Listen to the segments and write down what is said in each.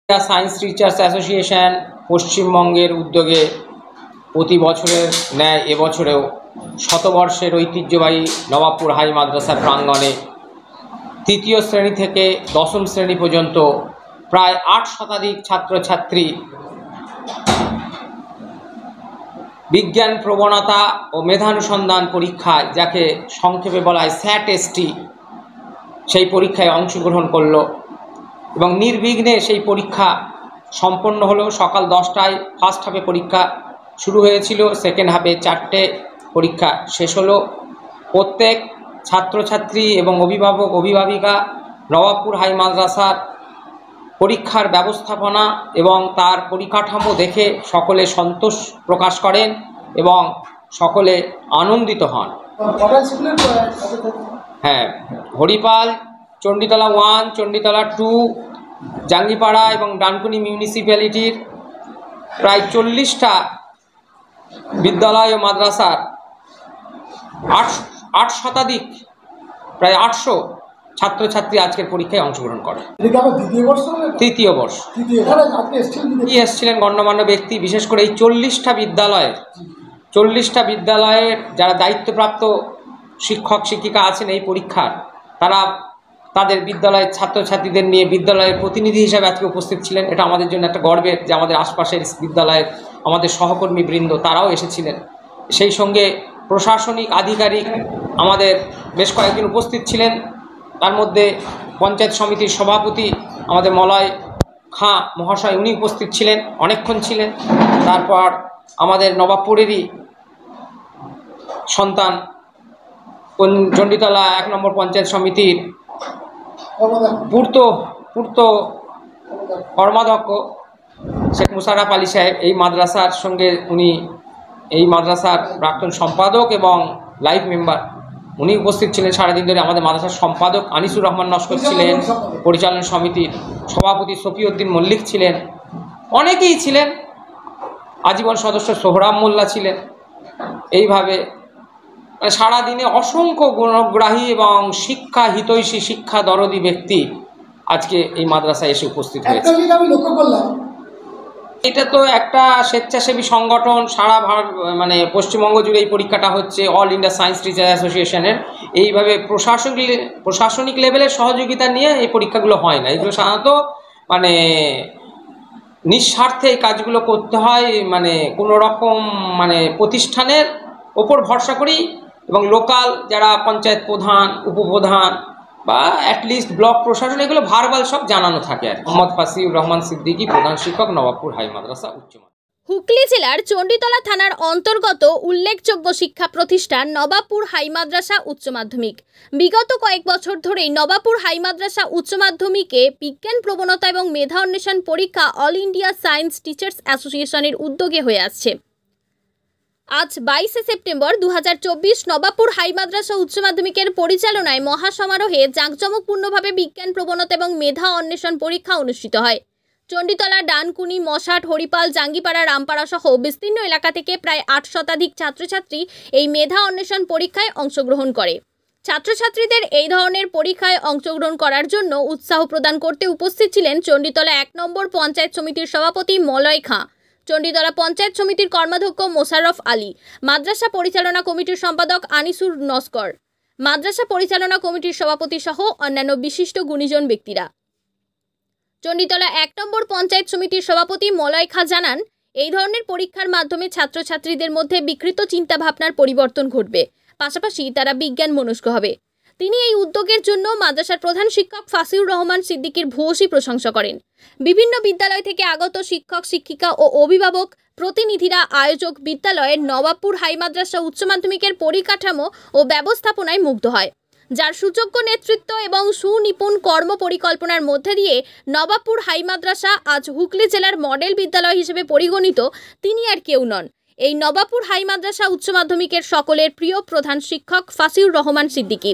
Science teachers association পশ্চিমবঙ্গের উদ্যোগে প্রতি বছরের ন্যায় এবছরেও শতবর্ষের ঐতিহ্যবাহী নবাবপুর হাই মাদ্রাসার প্রাঙ্গণে তৃতীয় শ্রেণী থেকে দশম শ্রেণী পর্যন্ত প্রায় ৮ শতাধিক ছাত্রছাত্রী বিজ্ঞান প্রবণতা ও মেধানুসন্ধান পরীক্ষায়, যাকে সংক্ষেপে বলা হয় স্যাট-এসটি, সেই পরীক্ষায় অংশগ্রহণ করল এবং নির্বিঘ্নে সেই পরীক্ষা সম্পন্ন হলো। সকাল 10টায় ফার্স্ট হাফে পরীক্ষা শুরু হয়েছিল, সেকেন্ড হাফে 4টে পরীক্ষা শেষ হলো। প্রত্যেক ছাত্রছাত্রী এবং অভিভাবক অভিভাবিকা নবাবপুর হাই মাদ্রাসার পরীক্ষার ব্যবস্থাপনা এবং তার পরিকাঠামো দেখে সকলে সন্তোষ প্রকাশ করেন এবং সকলে আনন্দিত হন। হ্যাঁ, হরিপাল, চণ্ডীতলা 1, চণ্ডীতলা 2, জাঙ্গিপাড়া এবং ডানকুনি মিউনিসিপ্যালিটির প্রায় 40টা বিদ্যালয় ও মাদ্রাসার 8 শতাধিক প্রায় 800 ছাত্রছাত্রী আজকের পরীক্ষায় অংশগ্রহণ করে। তৃতীয় বর্ষ এসেছিলেন গণ্যমান্য ব্যক্তি, বিশেষ করে এই 40টা বিদ্যালয়ের যারা দায়িত্বপ্রাপ্ত শিক্ষক শিক্ষিকা আছেন এই পরীক্ষার, তারা তাদের বিদ্যালয়ের ছাত্রছাত্রীদের নিয়ে বিদ্যালয়ের প্রতিনিধি হিসাবে আজকে উপস্থিত ছিলেন। এটা আমাদের জন্য একটা গর্বের যে আমাদের আশপাশের বিদ্যালয়ের আমাদের সহকর্মীবৃন্দ তারাও এসেছিলেন। সেই সঙ্গে প্রশাসনিক আধিকারিক আমাদের বেশ কয়েকজন উপস্থিত ছিলেন। তার মধ্যে পঞ্চায়েত সমিতির সভাপতি আমাদের মলয় খাঁ মহাশয়, উনি উপস্থিত ছিলেন, অনেকক্ষণ ছিলেন। তারপর আমাদের নবাবপুরেরই সন্তান চণ্ডীতলা 1 নম্বর পঞ্চায়েত সমিতির পূর্ত কর্মাধ্যক্ষ শেখ মুশাররফ আলী সাহেব, এই মাদ্রাসার সঙ্গে উনি এই মাদ্রাসার প্রাক্তন সম্পাদক এবং লাইফ মেম্বার, উনি উপস্থিত ছিলেন সারাদিন ধরে। আমাদের মাদ্রাসার সম্পাদক আনিসুর রহমান নস্কর ছিলেন, পরিচালনা সমিতির সভাপতি সফিউদ্দিন মল্লিক ছিলেন, অনেকেই ছিলেন, আজীবন সদস্য সোহরাব মোল্লা ছিলেন। এইভাবে সারাদিনে অসংখ্য গুণগ্রাহী এবং শিক্ষা হিতৈষী শিক্ষা দরদী ব্যক্তি আজকে এই মাদ্রাসায় এসে উপস্থিত হয়েছে। এটা তো একটা স্বেচ্ছাসেবী সংগঠন, সারা পশ্চিমবঙ্গ জুড়ে এই পরীক্ষাটা হচ্ছে, অল ইন্ডিয়া সায়েন্স টিচার অ্যাসোসিয়েশনের। এইভাবে প্রশাসনিক লেভেলের সহযোগিতা নিয়ে এই পরীক্ষাগুলো হয় না। এগুলো সাধারণত নিঃস্বার্থে এই কাজগুলো করতে হয়, কোনো রকম প্রতিষ্ঠানের ওপর ভরসা করি এবং লোকাল যারা পঞ্চায়েত প্রধান, উপপ্রধান বা অ্যাটলিস্ট ব্লক প্রশাসন, এগুলো ভার্বাল সব জানানো থাকে আর। মোহাম্মদ ফাসিউর রহমান সিদ্দিকী, প্রধান শিক্ষক, নবাবপুর হাই মাদ্রাসা উচ্চ মাধ্যমিক। হুগলি জেলার চণ্ডীতলা থানার অন্তর্গত উল্লেখযোগ্য শিক্ষা প্রতিষ্ঠান নবাবপুর হাই মাদ্রাসা উচ্চ মাধ্যমিক। বিগত কয়েক বছর ধরেই নবাবপুর হাই মাদ্রাসা উচ্চ মাধ্যমিকে বিজ্ঞান প্রবণতা এবং মেধা অন্বেষণ পরীক্ষা অল ইন্ডিয়া সায়েন্স টিচার্স অ্যাসোসিয়েশনের উদ্যোগে হয়ে আসছে। আজ 22শে সেপ্টেম্বর 2024 নবাবপুর হাই মাদ্রাসা উচ্চ মাধ্যমিকের পরিচালনায় মহাসমারোহে জাঁকজমকপূর্ণভাবে বিজ্ঞান প্রবণতা এবং মেধা অন্বেষণ পরীক্ষা অনুষ্ঠিত হয়। চণ্ডীতলা, ডানকুনি, মশাট, হরিপাল, জাঙ্গিপাড়া, রামপাড়া সহ বিস্তীর্ণ এলাকা থেকে প্রায় 8 শতাধিক ছাত্রছাত্রী এই মেধা অন্বেষণ পরীক্ষায় অংশগ্রহণ করে। ছাত্রছাত্রীদের এই ধরনের পরীক্ষায় অংশগ্রহণ করার জন্য উৎসাহ প্রদান করতে উপস্থিত ছিলেন চণ্ডীতলা 1 নম্বর পঞ্চায়েত সমিতির সভাপতি মলয় খাঁ, চণ্ডীতলা পঞ্চায়েত সমিতির কর্মাধ্যক্ষ মোশাররফ আলী, মাদ্রাসা পরিচালনা কমিটির সম্পাদক আনিসুর নস্কর, মাদ্রাসা পরিচালনা কমিটির সভাপতি সহ অন্যান্য বিশিষ্ট গুণীজন ব্যক্তিরা। চণ্ডীতলা 1 নম্বর পঞ্চায়েত সমিতির সভাপতি মলয় খাঁ জানান, এই ধরনের পরীক্ষার মাধ্যমে ছাত্রছাত্রীদের মধ্যে বিকৃত চিন্তাভাবনার পরিবর্তন ঘটবে, পাশাপাশি তারা বিজ্ঞান মনস্ক হবে। তিনি এই উদ্যোগের জন্য মাদ্রাসার প্রধান শিক্ষক ফাসিউর রহমান সিদ্দিকীর ভূয়সী প্রশংসা করেন। বিভিন্ন বিদ্যালয় থেকে আগত শিক্ষক শিক্ষিকা ও অভিভাবক প্রতিনিধিরা আয়োজক বিদ্যালয়ের নবাবপুর হাই মাদ্রাসা উচ্চ মাধ্যমিকের পরিকাঠামো ও ব্যবস্থাপনায় মুগ্ধ হয়, যার সুযোগ্য নেতৃত্ব এবং সুনিপুণ কর্ম পরিকল্পনার মধ্যে দিয়ে নবাবপুর হাই মাদ্রাসা আজ হুগলি জেলার মডেল বিদ্যালয় হিসেবে পরিগণিত। তিনি আর কেউ নন, এই নবাবপুর হাই মাদ্রাসা উচ্চ মাধ্যমিকের সকলের প্রিয় প্রধান শিক্ষক ফাসিউর রহমান সিদ্দিকী,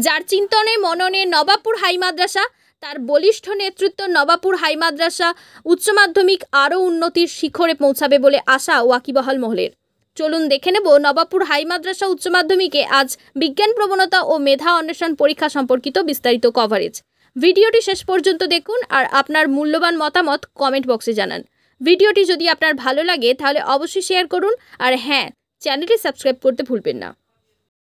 যার চিন্তনে মননে নবাবপুর হাই মাদ্রাসা, তার বলিষ্ঠ নেতৃত্ব নবাবপুর হাই মাদ্রাসা উচ্চ মাধ্যমিক আরও উন্নতির শিখরে পৌঁছাবে বলে আশা ওয়াকিবহাল মহলের। চলুন দেখে নেব নবাবপুর হাই মাদ্রাসা উচ্চ মাধ্যমিকে আজ বিজ্ঞান প্রবণতা ও মেধা অন্বেষণ পরীক্ষা সম্পর্কিত বিস্তারিত কভারেজ। ভিডিওটি শেষ পর্যন্ত দেখুন আর আপনার মূল্যবান মতামত কমেন্ট বক্সে জানান। ভিডিওটি যদি আপনার ভালো লাগে তাহলে অবশ্যই শেয়ার করুন আর হ্যাঁ, চ্যানেলটি সাবস্ক্রাইব করতে ভুলবেন না।